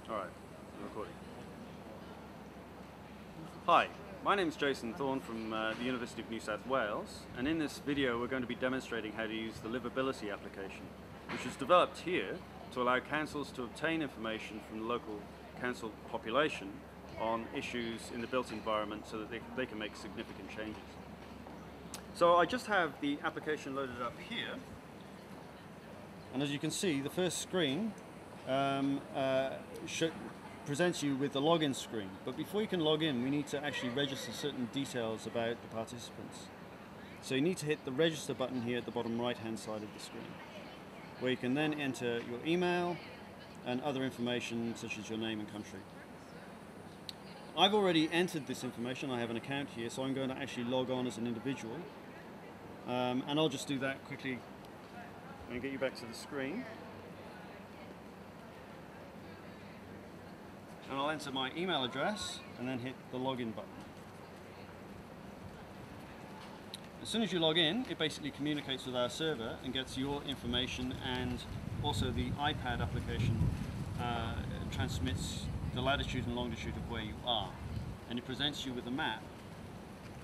Alright, I'm recording. Hi, my name is Jason Thorne from the University of New South Wales, and in this video we're going to be demonstrating how to use the Livability application, which was developed here to allow councils to obtain information from the local council population on issues in the built environment so that they can make significant changes. So I just have the application loaded up here, and as you can see, the first screen presents you with the login screen. But before you can log in, we need to actually register certain details about the participants. So you need to hit the register button here at the bottom right hand side of the screen, where you can then enter your email and other information such as your name and country. I've already entered this information. I have an account here, so I'm going to actually log on as an individual, and I'll just do that quickly and get you back to the screen. And I'll enter my email address and then hit the login button. As soon as you log in, it basically communicates with our server and gets your information, and also the iPad application transmits the latitude and longitude of where you are. And it presents you with a map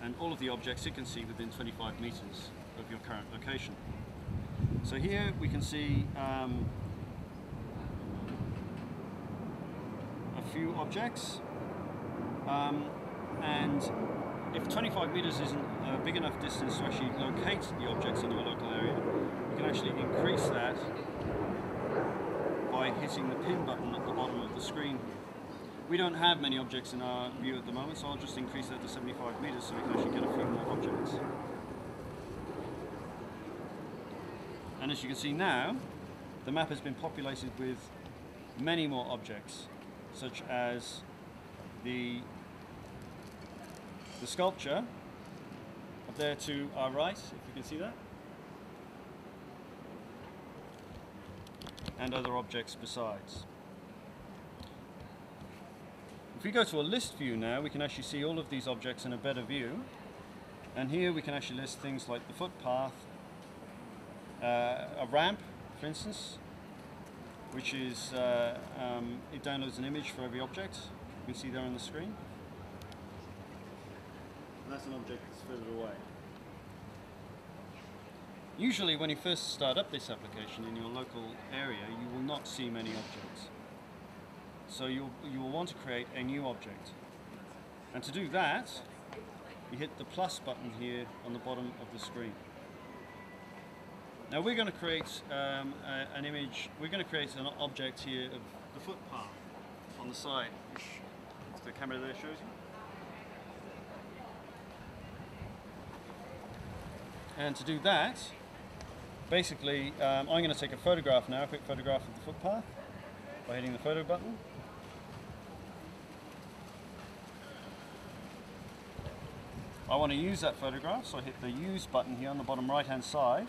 and all of the objects it can see within 25 meters of your current location. So here we can see few objects, and if 25 meters isn't a big enough distance to actually locate the objects in your local area, you can actually increase that by hitting the pin button at the bottom of the screen. We don't have many objects in our view at the moment, so I'll just increase that to 75 meters so we can actually get a few more objects. And as you can see now, the map has been populated with many more objects, such as the sculpture up there to our right, if you can see that, and other objects besides. If we go to a list view now, we can actually see all of these objects in a better view, and here we can actually list things like the footpath, a ramp, for instance, which is, it downloads an image for every object. You can see there on the screen. And that's an object that's further away. Usually when you first start up this application in your local area, you will not see many objects. So you will want to create a new object. And to do that, you hit the plus button here on the bottom of the screen. Now we're going to create an image, we're going to create an object here of the footpath on the side, which the camera there shows you. And to do that, basically I'm going to take a photograph now, a quick photograph of the footpath by hitting the photo button. I want to use that photograph, so I hit the use button here on the bottom right hand side.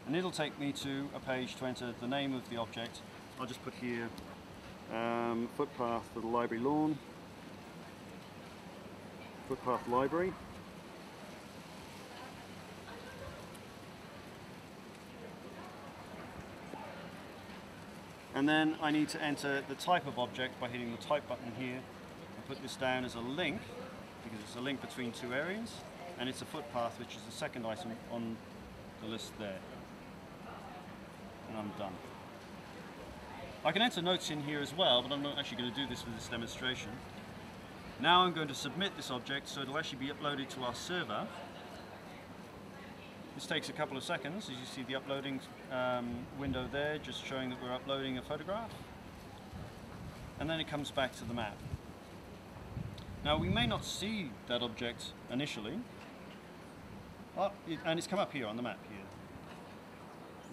And it'll take me to a page to enter the name of the object. I'll just put here footpath for the library lawn, footpath library. And then I need to enter the type of object by hitting the type button here and put this down as a link, because it's a link between two areas, and it's a footpath, which is the second item on the list there. And I'm done. I can enter notes in here as well, but I'm not actually going to do this with this demonstration. Now I'm going to submit this object, so it'll actually be uploaded to our server. This takes a couple of seconds, as you see the uploading window there, just showing that we're uploading a photograph. And then it comes back to the map. Now we may not see that object initially, and it's come up here on the map here.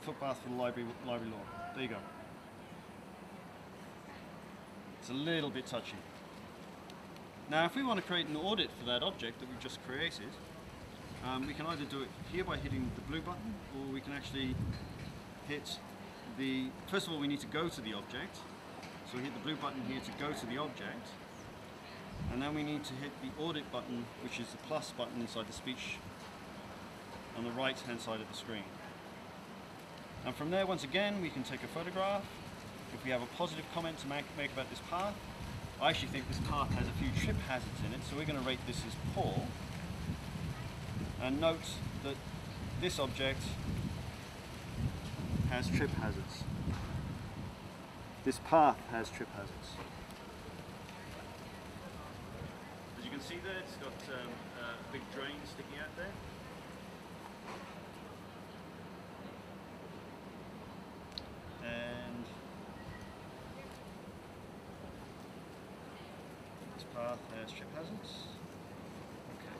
Footpath for the library lawn. There you go. It's a little bit touchy. Now if we want to create an audit for that object that we've just created, we can either do it here by hitting the blue button, or we can actually hit the, first of all we need to go to the object, so we hit the blue button here to go to the object, and then we need to hit the audit button, which is the plus button inside the speech on the right hand side of the screen. And from there, once again, we can take a photograph if we have a positive comment to make about this path. I actually think this path has a few trip hazards in it, so we're going to rate this as poor. And note that this object has trip hazards. This path has trip hazards. As you can see there, it's got a big drain sticking out there. And this path has trip hazards. Okay.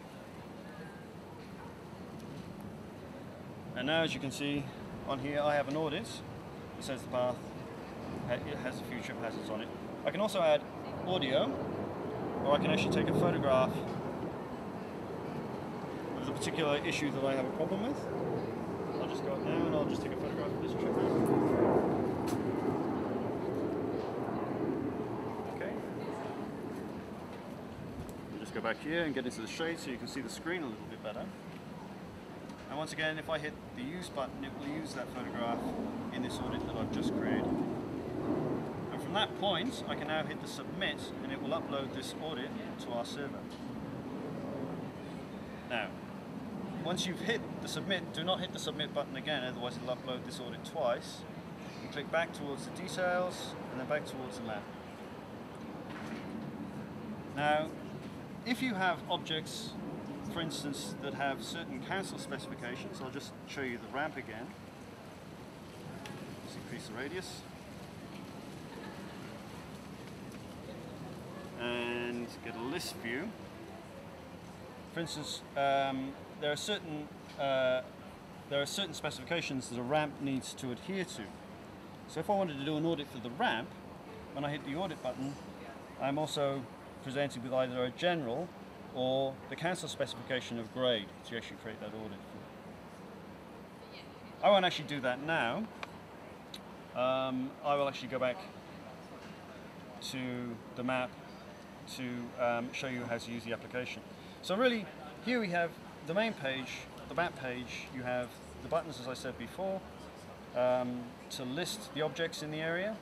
And now, as you can see on here, I have an audit that says the path it has a few trip hazards on it. I can also add audio, or I can actually take a photograph of the particular issue that I have a problem with. I'll just go up now and I'll just take a photograph of this trip hazard. Okay. I'll just go back here and get into the shade so you can see the screen a little bit better. And once again, if I hit the use button, it will use that photograph in this audit that I've just created. And from that point, I can now hit the submit and it will upload this audit to our server. Now, once you've hit the submit, do not hit the submit button again, otherwise it'll upload this audit twice. You click back towards the details and then back towards the map. Now, if you have objects, for instance, that have certain council specifications, I'll just show you the ramp again. Let's increase the radius. And get a list view. For instance, there are certain specifications that a ramp needs to adhere to. So if I wanted to do an audit for the ramp, when I hit the audit button, I'm also presented with either a general or the council specification of grade to actually create that audit for. I won't actually do that now. I will actually go back to the map to show you how to use the application. So really, here we have the main page, the map page. You have the buttons, as I said before, to list the objects in the area,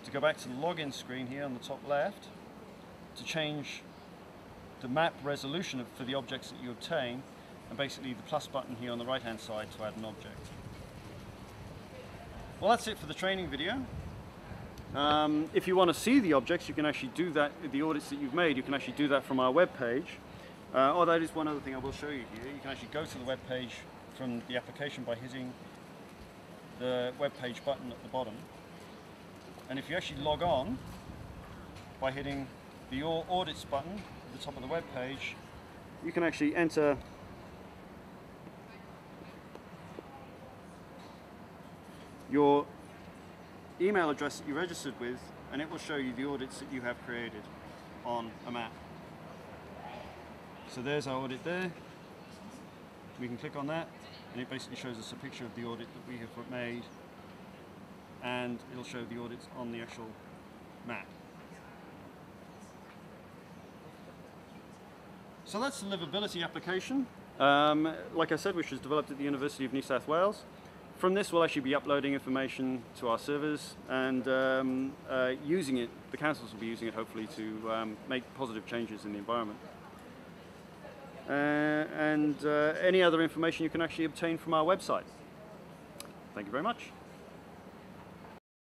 to go back to the login screen here on the top left, to change the map resolution for the objects that you obtain, and basically the plus button here on the right hand side to add an object. Well, that's it for the training video. If you want to see the objects, you can actually do that, the audits that you've made, you can actually do that from our web page. Oh, that is one other thing I will show you here. You can actually go to the web page from the application by hitting the web page button at the bottom. And if you actually log on by hitting the audits button at the top of the web page, you can actually enter your email address that you registered with, and it will show you the audits that you have created on a map. So there's our audit there. We can click on that and it basically shows us a picture of the audit that we have made, and it'll show the audits on the actual map. So that's the Livability application, like I said, which was developed at the University of New South Wales. From this, we'll actually be uploading information to our servers and using it, the councils will be using it hopefully to make positive changes in the environment. And any other information you can actually obtain from our website. Thank you very much.